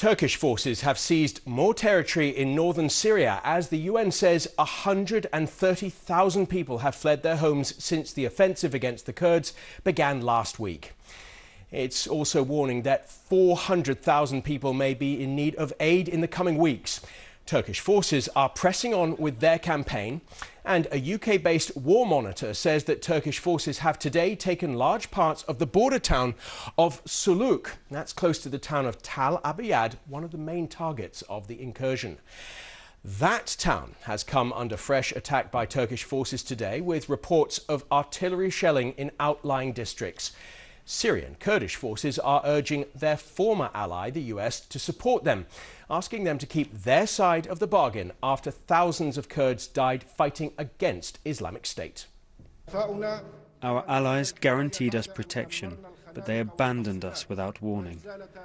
Turkish forces have seized more territory in northern Syria as the UN says 130,000 people have fled their homes since the offensive against the Kurds began last week. It's also warning that 400,000 people may be in need of aid in the coming weeks. Turkish forces are pressing on with their campaign, and a UK-based war monitor says that Turkish forces have today taken large parts of the border town of Suluk. That's close to the town of Tal Abyad, one of the main targets of the incursion. That town has come under fresh attack by Turkish forces today, with reports of artillery shelling in outlying districts. Syrian Kurdish forces are urging their former ally, the US, to support them, asking them to keep their side of the bargain after thousands of Kurds died fighting against Islamic State. Our allies guaranteed us protection, but they abandoned us without warning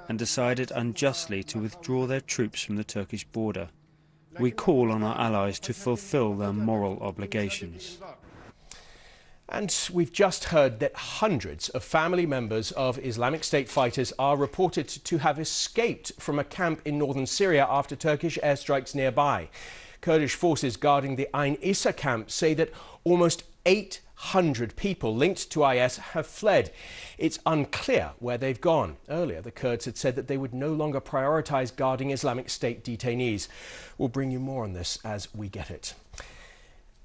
and decided unjustly to withdraw their troops from the Turkish border. We call on our allies to fulfill their moral obligations. And we've just heard that hundreds of family members of Islamic State fighters are reported to have escaped from a camp in northern Syria after Turkish airstrikes nearby. Kurdish forces guarding the Ain Issa camp say that almost 800 people linked to IS have fled. It's unclear where they've gone. Earlier, the Kurds had said that they would no longer prioritize guarding Islamic State detainees. We'll bring you more on this as we get it.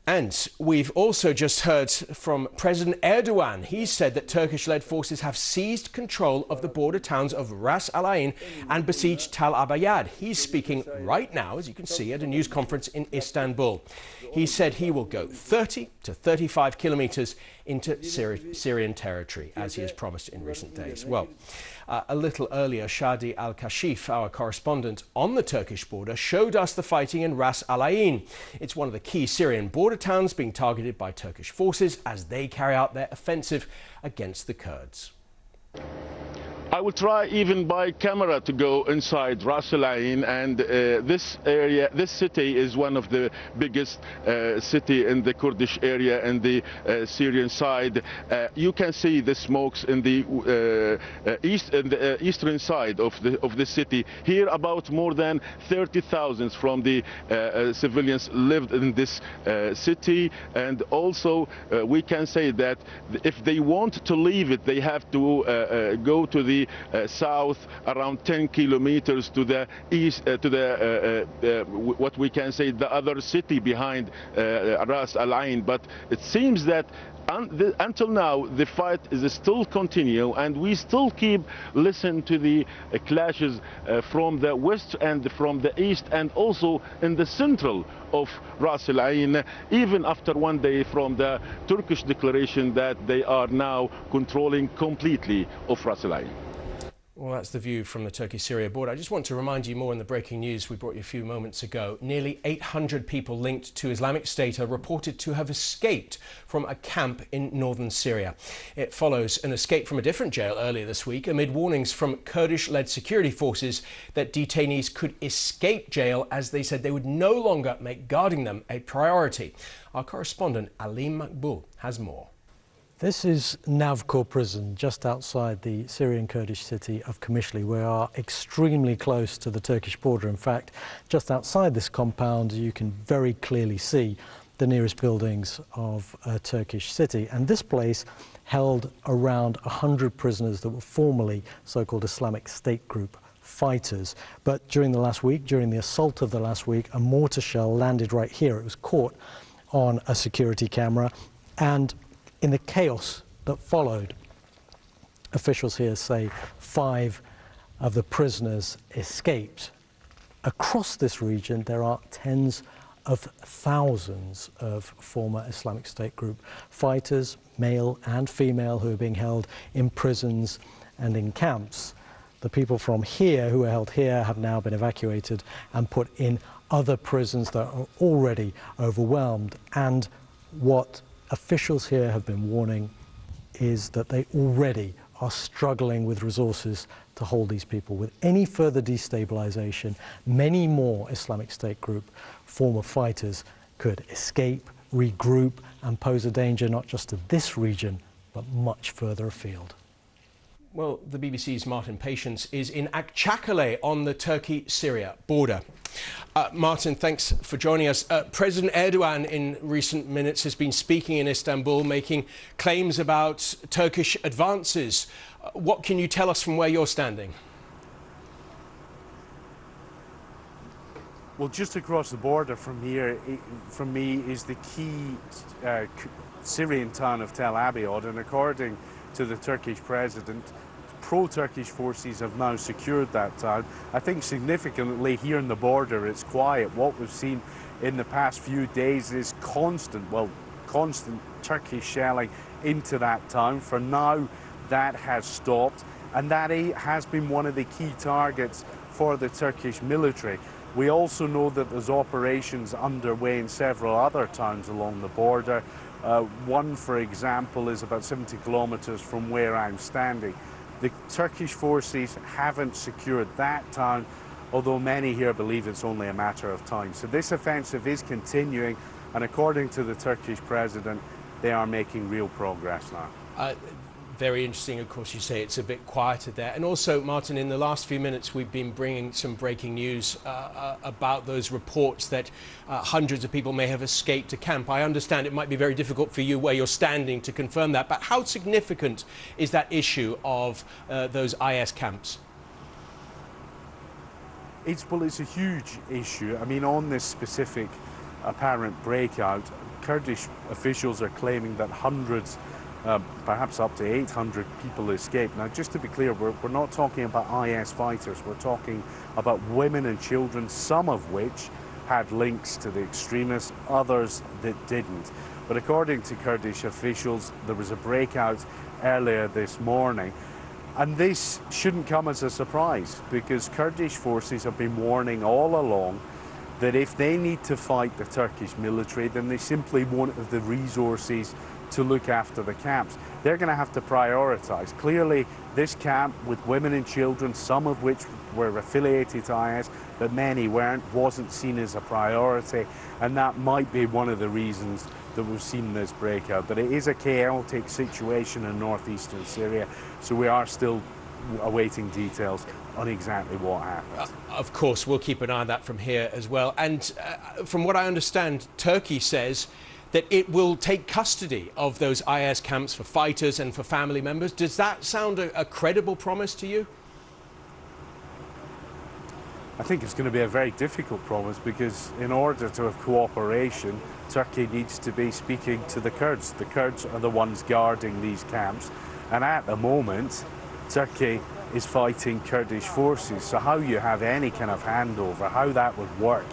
And we've also just heard from President Erdogan. He said that Turkish-led forces have seized control of the border towns of Ras Al Ain and besieged Tal Abyad. He's speaking right now, as you can see, at a news conference in Istanbul. He said he will go 30 to 35 kilometers into Syrian territory, as he has promised in recent days. Well, a little earlier, Shadi Al-Kashif, our correspondent on the Turkish border, showed us the fighting in Ras Al Ain. It's one of the key Syrian border towns being targeted by Turkish forces as they carry out their offensive against the Kurds. I will try even by camera to go inside Ras Al Ain, and this city is one of the biggest city in the Kurdish area and the Syrian side. You can see the smokes in the eastern side of the city. Here, about more than 30,000 from the civilians lived in this city, and also we can say that if they want to leave it, they have to go to the south around 10 kilometers to the east, to the what we can say the other city behind Ras Al Ain. But it seems that until now the fight is still continue, and we still keep listening to the clashes from the west and from the east, and also in the central of Ras Al Ain, even after one day from the Turkish declaration that they are now controlling completely of Ras Al Ain. Well, that's the view from the Turkey-Syria border. I just want to remind you more in the breaking news we brought you a few moments ago. Nearly 800 people linked to Islamic State are reported to have escaped from a camp in northern Syria. It follows an escape from a different jail earlier this week amid warnings from Kurdish-led security forces that detainees could escape jail, as they said they would no longer make guarding them a priority. Our correspondent Alim Makbul has more. This is Navkor prison, just outside the Syrian Kurdish city of Qamishli. We are extremely close to the Turkish border. In fact, just outside this compound, you can very clearly see the nearest buildings of a Turkish city. And this place held around 100 prisoners that were formerly so-called Islamic State group fighters. But during the last week, during the assault of the last week, a mortar shell landed right here. It was caught on a security camera, and in the chaos that followed, officials here say 5 of the prisoners escaped. Across this region, there are tens of thousands of former Islamic State group fighters, male and female, who are being held in prisons and in camps. The people from here who are held here have now been evacuated and put in other prisons that are already overwhelmed. And what officials here have been warning is that they already are struggling with resources to hold these people. With any further destabilization, many more Islamic State group former fighters could escape, regroup, and pose a danger not just to this region, but much further afield. Well, the BBC's Martin Patience is in Akçakale on the Turkey-Syria border. Martin, thanks for joining us. President Erdogan in recent minutes has been speaking in Istanbul, making claims about Turkish advances. What can you tell us from where you're standing? Well, just across the border from here, from me, is the key Syrian town of Tel Abyad, and according to the Turkish president, pro-Turkish forces have now secured that town. I think significantly here in the border it's quiet. What we've seen in the past few days is constant Turkish shelling into that town. For now, that has stopped, and that has been one of the key targets for the Turkish military. We also know that there's operations underway in several other towns along the border. One, for example, is about 70 kilometers from where I'm standing. The Turkish forces haven't secured that town, although many here believe it's only a matter of time. So this offensive is continuing, and according to the Turkish president, they are making real progress now. Very interesting, of course, you say it's a bit quieter there. And also, Martin, in the last few minutes, we've been bringing some breaking news about those reports that hundreds of people may have escaped a camp. I understand it might be very difficult for you where you're standing to confirm that, but how significant is that issue of those IS camps? It's a huge issue. I mean, on this specific apparent breakout, Kurdish officials are claiming that hundreds, perhaps up to 800 people escaped. Now, just to be clear, we're not talking about IS fighters. We're talking about women and children, some of which had links to the extremists, others that didn't. But according to Kurdish officials, there was a breakout earlier this morning. And this shouldn't come as a surprise, because Kurdish forces have been warning all along that if they need to fight the Turkish military, then they simply won't have the resources to look after the camps. They're going to have to prioritize. Clearly, this camp with women and children, some of which were affiliated to IS, but many weren't, wasn't seen as a priority, and that might be one of the reasons that we've seen this breakout. But it is a chaotic situation in northeastern Syria, so we are still awaiting details on exactly what happened. Of course, we'll keep an eye on that from here as well. And from what I understand, Turkey says that it will take custody of those IS camps for fighters and for family members. Does that sound a credible promise to you? I think it's going to be a very difficult promise, because in order to have cooperation, Turkey needs to be speaking to the Kurds. The Kurds are the ones guarding these camps, and at the moment, Turkey is fighting Kurdish forces. So how you have any kind of handover, how that would work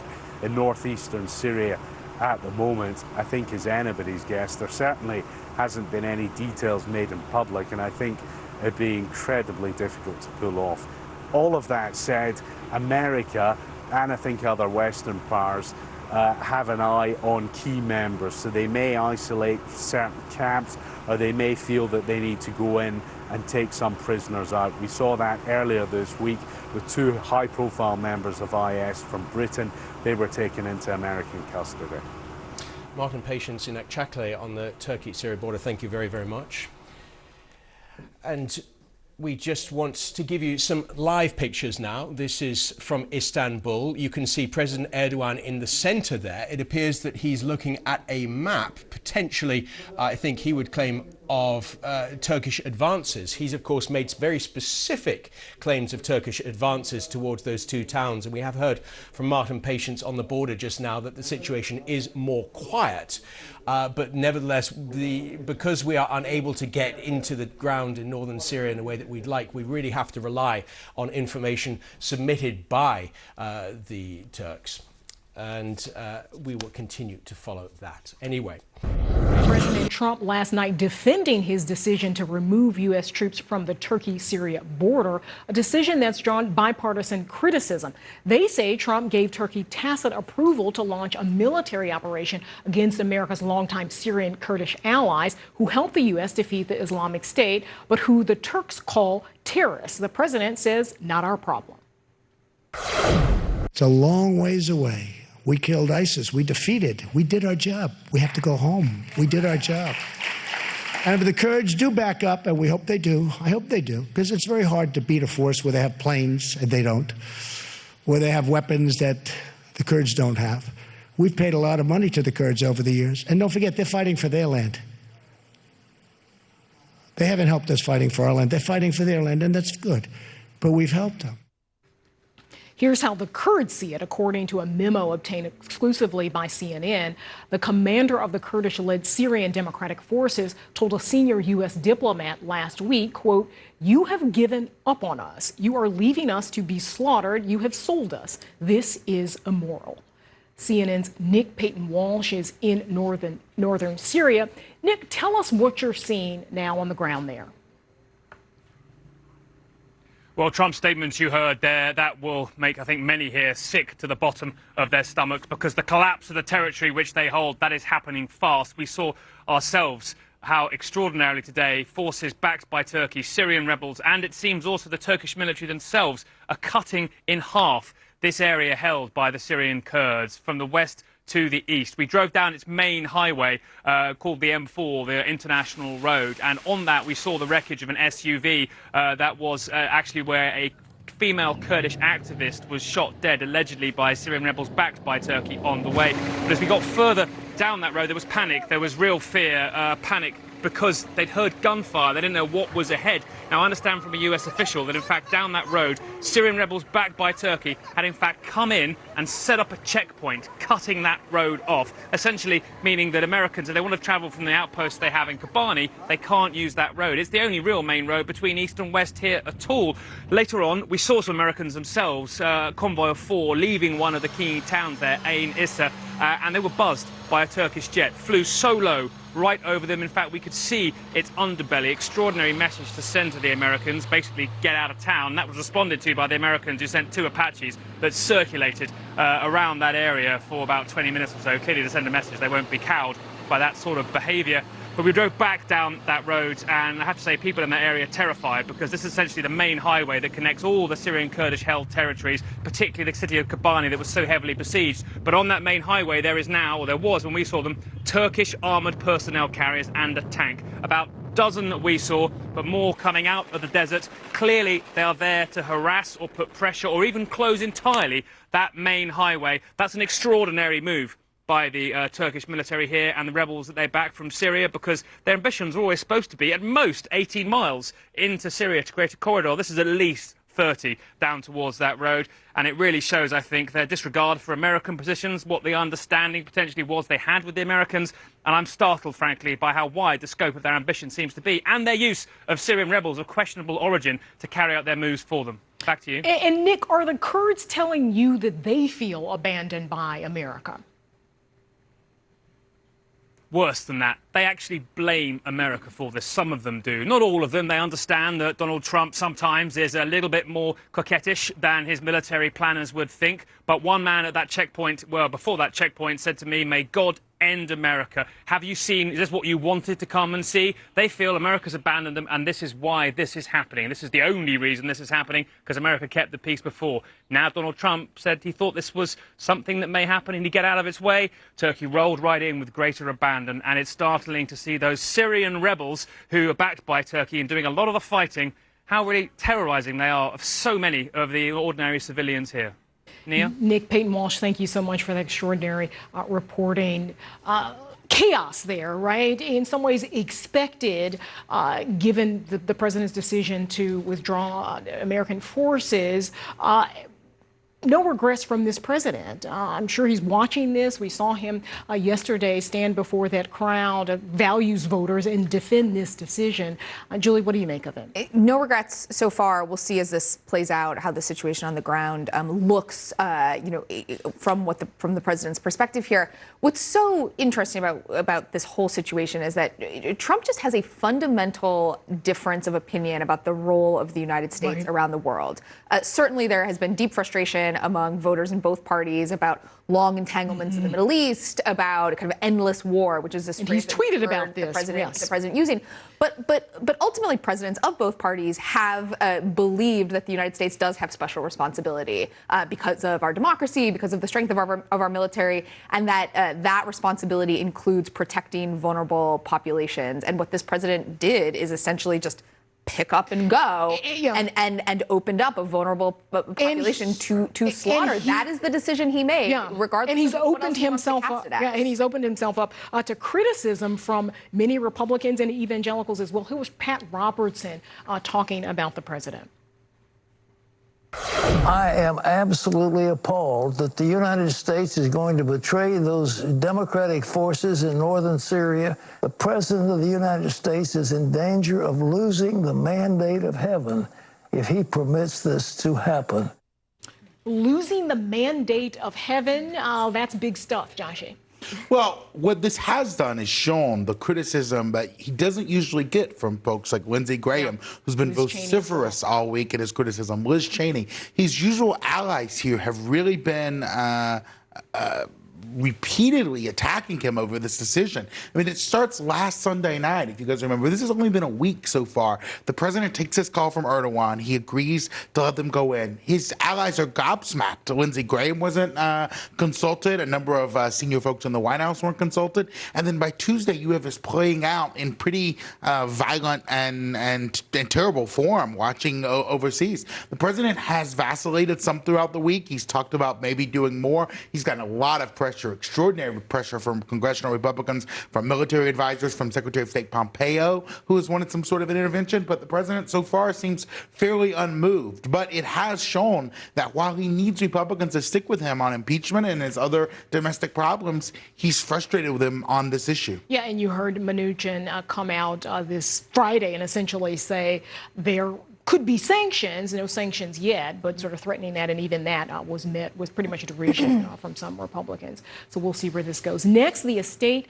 in northeastern Syria at the moment, I think is anybody's guess. There certainly hasn't been any details made in public, and I think it'd be incredibly difficult to pull off. All of that said, America and I think other Western powers have an eye on key members, so they may isolate certain camps, or they may feel that they need to go in and take some prisoners out. We saw that earlier this week with two high-profile members of IS from Britain. They were taken into American custody. Martin Patience in Akçakale on the Turkey-Syria border, thank you very, very much. And we just want to give you some live pictures now. This is from Istanbul. You can see President Erdogan in the centre there. It appears that he's looking at a map, potentially, I think he would claim, of Turkish advances. He's, of course, made very specific claims of Turkish advances towards those two towns. And we have heard from Martin Patience on the border just now that the situation is more quiet. But nevertheless, because we are unable to get into the ground in northern Syria in the way that we'd like, we really have to rely on information submitted by the Turks. And we will continue to follow that. Anyway. President Trump last night defending his decision to remove U.S. troops from the Turkey-Syria border, a decision that's drawn bipartisan criticism. They say Trump gave Turkey tacit approval to launch a military operation against America's longtime Syrian Kurdish allies who helped the U.S. defeat the Islamic State, but who the Turks call terrorists. The president says, not our problem. It's a long ways away. We killed ISIS. We defeated. We did our job. We have to go home. We did our job. And if the Kurds do back up, and we hope they do, I hope they do, because it's very hard to beat a force where they have planes and they don't, where they have weapons that the Kurds don't have. We've paid a lot of money to the Kurds over the years. And don't forget, they're fighting for their land. They haven't helped us fighting for our land. They're fighting for their land, and that's good. But we've helped them. Here's how the Kurds see it, according to a memo obtained exclusively by CNN. The commander of the Kurdish-led Syrian Democratic Forces told a senior U.S. diplomat last week, quote, "You have given up on us. You are leaving us to be slaughtered. You have sold us. This is immoral." CNN's Nick Payton-Walsh is in northern Syria. Nick, tell us what you're seeing now on the ground there. Well, Trump's statements you heard there, that will make, I think, many here sick to the bottom of their stomachs, because the collapse of the territory which they hold, that is happening fast. We saw ourselves how extraordinarily today forces backed by Turkey, Syrian rebels, and it seems also the Turkish military themselves are cutting in half this area held by the Syrian Kurds from the west to the east. We drove down its main highway called the M4, the international road, and on that we saw the wreckage of an SUV that was actually where a female Kurdish activist was shot dead, allegedly by Syrian rebels backed by Turkey on the way. But as we got further down that road, there was panic, there was real fear, panic, because they'd heard gunfire. They didn't know what was ahead. Now, I understand from a US official that, in fact, down that road, Syrian rebels backed by Turkey had, in fact, come in and set up a checkpoint, cutting that road off, essentially meaning that Americans, if they want to travel from the outpost they have in Kobani, they can't use that road. It's the only real main road between east and west here at all. Later on, we saw some Americans themselves, a convoy of 4, leaving one of the key towns there, Ain Issa, and they were buzzed by a Turkish jet, flew so low right over them. In fact, we could see its underbelly. Extraordinary message to send to the Americans, basically get out of town. That was responded to by the Americans, who sent 2 Apaches that circulated around that area for about 20 minutes or so, clearly to send a message they won't be cowed by that sort of behaviour. But we drove back down that road, and I have to say people in that area are terrified, because this is essentially the main highway that connects all the Syrian Kurdish-held territories, particularly the city of Kobani that was so heavily besieged. But on that main highway there is now, or there was when we saw them, Turkish armoured personnel carriers and a tank. About a dozen that we saw, but more coming out of the desert. Clearly they are there to harass or put pressure or even close entirely that main highway. That's an extraordinary move by the Turkish military here and the rebels that they back from Syria, because their ambitions are always supposed to be at most 18 miles into Syria to create a corridor. This is at least 30 down towards that road, and it really shows, I think, their disregard for American positions, what the understanding potentially was they had with the Americans, and I'm startled, frankly, by how wide the scope of their ambition seems to be, and their use of Syrian rebels of questionable origin to carry out their moves for them. Back to you. And Nick, are the Kurds telling you that they feel abandoned by America? Worse than that, they actually blame America for this. Some of them do. Not all of them. They understand that Donald Trump sometimes is a little bit more coquettish than his military planners would think. But one man at that checkpoint, well, before that checkpoint, said to me, "May God end America." Have you seen, is this what you wanted to come and see? They feel America's abandoned them, and this is why this is happening. This is the only reason this is happening, because America kept the peace before. Now Donald Trump said he thought this was something that may happen and he'd get out of its way. Turkey rolled right in with greater abandon, and it's startling to see those Syrian rebels who are backed by Turkey and doing a lot of the fighting, how really terrorising they are of so many of the ordinary civilians here. Nia? Nick Payton-Walsh, thank you so much for that extraordinary reporting. Chaos there, right? In some ways expected, given the president's decision to withdraw American forces. No regrets from this president. I'm sure he's watching this. We saw him yesterday stand before that crowd of values voters and defend this decision. Julie, what do you make of it? No regrets so far. We'll see as this plays out how the situation on the ground looks, from the president's perspective here. What's so interesting about this whole situation is that Trump just has a fundamental difference of opinion about the role of the United States around the world. Certainly there has been deep frustration among voters in both parties about long entanglements in the Middle East, about kind of endless war, which is this phrase he's tweeted about the this, president using. But ultimately, presidents of both parties have believed that the United States does have special responsibility because of our democracy, because of the strength of our military, and that that responsibility includes protecting vulnerable populations. And what this president did is essentially just pick up and go and opened up a vulnerable population to slaughter. That is the decision he made, regardless. And he's of what opened else he wants to himself cast up. it as. Yeah, and he's opened himself up to criticism from many Republicans and evangelicals as well. Who was Pat Robertson talking about the president? I am absolutely appalled that the United States is going to betray those democratic forces in northern Syria. The President of the United States is in danger of losing the mandate of heaven if he permits this to happen. Losing the mandate of heaven, that's big stuff, Joshie. Well, what this has done is shown the criticism that he doesn't usually get from folks like Lindsey Graham, who's been vociferous all week in his criticism. Liz Cheney, his usual allies here have really been repeatedly attacking him over this decision. I mean, it starts last Sunday night, if you guys remember. This has only been a week so far. The president takes this call from Erdogan. He agrees to let them go in. His allies are gobsmacked. Lindsey Graham wasn't consulted. A number of senior folks in the White House weren't consulted. And then by Tuesday, you have this playing out in pretty violent and terrible form watching overseas. The president has vacillated some throughout the week. He's talked about maybe doing more. He's gotten a lot of pressure, extraordinary pressure from congressional Republicans, from military advisors, from Secretary of State Pompeo, who has wanted some sort of an intervention. But the president so far seems fairly unmoved. But it has shown that while he needs Republicans to stick with him on impeachment and his other domestic problems, he's frustrated with them on this issue. Yeah, and you heard Mnuchin come out this Friday and essentially say there could be sanctions, no sanctions yet, but sort of threatening that, and even that was met with pretty much derision from some Republicans. So we'll see where this goes. Next, the estate.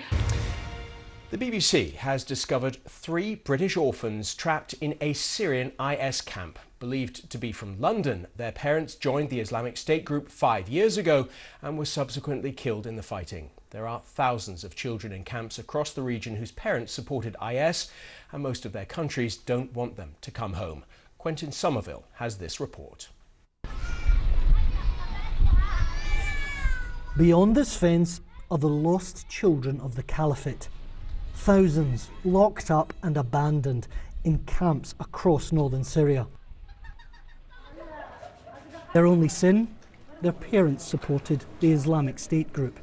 The BBC has discovered 3 British orphans trapped in a Syrian IS camp. Believed to be from London, their parents joined the Islamic State group 5 years ago and were subsequently killed in the fighting. There are thousands of children in camps across the region whose parents supported IS, and most of their countries don't want them to come home. Quentin Somerville has this report. Beyond this fence are the lost children of the Caliphate. Thousands locked up and abandoned in camps across northern Syria. Their only sin? Their parents supported the Islamic State group.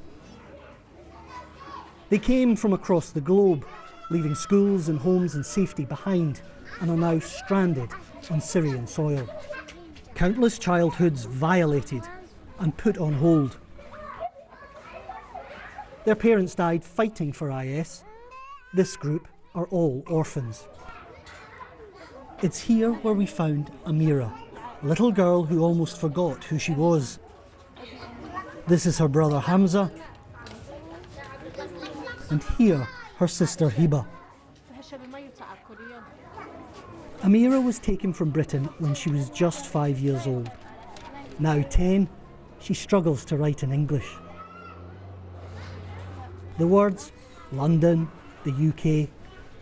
They came from across the globe, leaving schools and homes and safety behind, and are now stranded on Syrian soil. Countless childhoods violated and put on hold. Their parents died fighting for IS. This group are all orphans. It's here where we found Amira, a little girl who almost forgot who she was. This is her brother Hamza, and here her sister Hiba. Amira was taken from Britain when she was just 5 years old. Now 10, she struggles to write in English. The words London, the UK,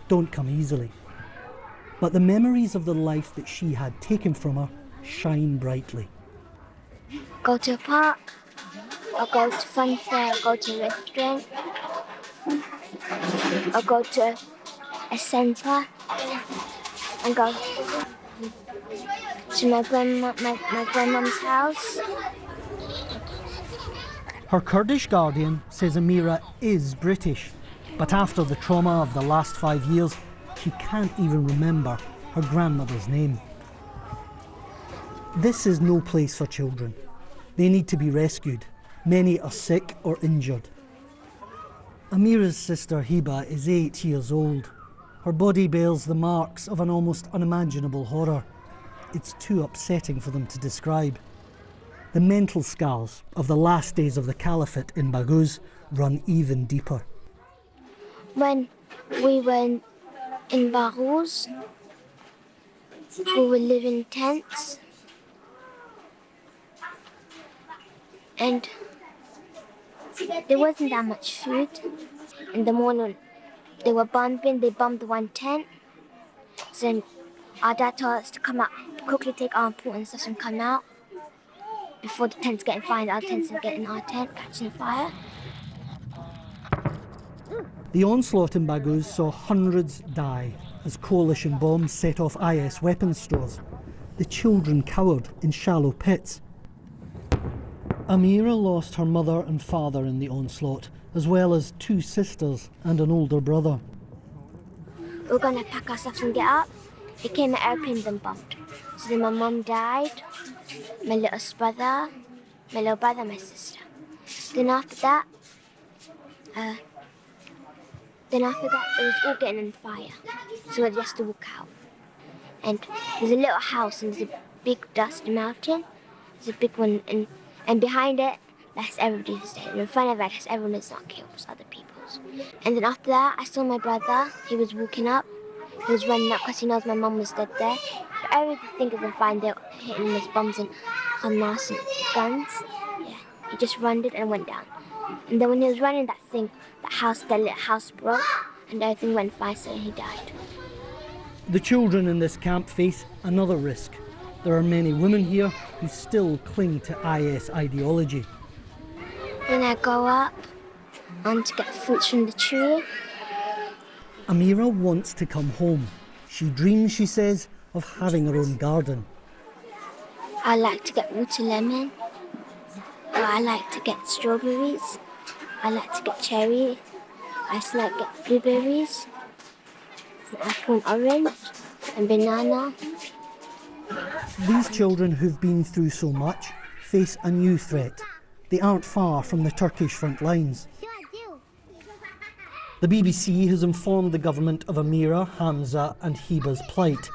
don't come easily. But the memories of the life that she had taken from her shine brightly. Go to a park, or go to fun fair, go to a restaurant, or go to a centre, and go to my grandmum's house. Her Kurdish guardian says Amira is British, but after the trauma of the last 5 years, she can't even remember her grandmother's name. This is no place for children. They need to be rescued. Many are sick or injured. Amira's sister Hiba is 8 years old. Her body bears the marks of an almost unimaginable horror. It's too upsetting for them to describe. The mental scars of the last days of the Caliphate in Baghouz run even deeper. When we were in Baghouz, we would live in tents. And there wasn't that much food. In the morning, they were bombing. They bombed one tent. So our dad told us to come out, quickly take our important stuff and come out before the tent's getting fire. Our tents are getting our tent catching fire. The onslaught in Baghouz saw hundreds die as coalition bombs set off IS weapons stores. The children cowered in shallow pits. Amira lost her mother and father in the onslaught, as well as 2 sisters and an older brother. We were going to pack our stuff and get up. It came an airplane then bombed. So then my mum died, my little brother, my sister. Then after that, it was all getting on fire. So we had just to walk out. And there's a little house and there's a big dust mountain. There's a big one, and behind it, that's everybody's dead. And in front of it, that's everyone that's not killed, it's other people's. And then after that, I saw my brother. He was walking up. He was running up because he knows my mum was dead there. But everything is fine. They're hitting him with bombs and Hamas and guns. Yeah, he just ran it and went down. And then when he was running, that little house broke and everything went fire, so he died. The children in this camp face another risk. There are many women here who still cling to IS ideology. When I go up, I want to get fruits from the tree. Amira wants to come home. She dreams, she says, of having her own garden. I like to get water lemon, or I like to get strawberries, I like to get cherry, I also like to get blueberries, and apple and orange, and banana. These children who've been through so much face a new threat. They aren't far from the Turkish front lines. The BBC has informed the government of Amira, Hamza and Hiba's plight.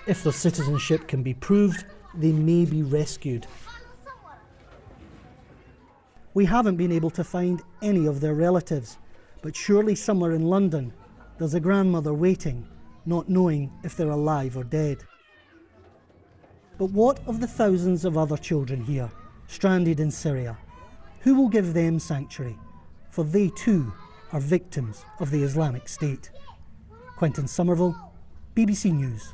If their citizenship can be proved, they may be rescued. We haven't been able to find any of their relatives, but surely somewhere in London there's a grandmother waiting, not knowing if they're alive or dead. But what of the thousands of other children here, stranded in Syria? Who will give them sanctuary? For they too are victims of the Islamic State. Quentin Somerville, BBC News.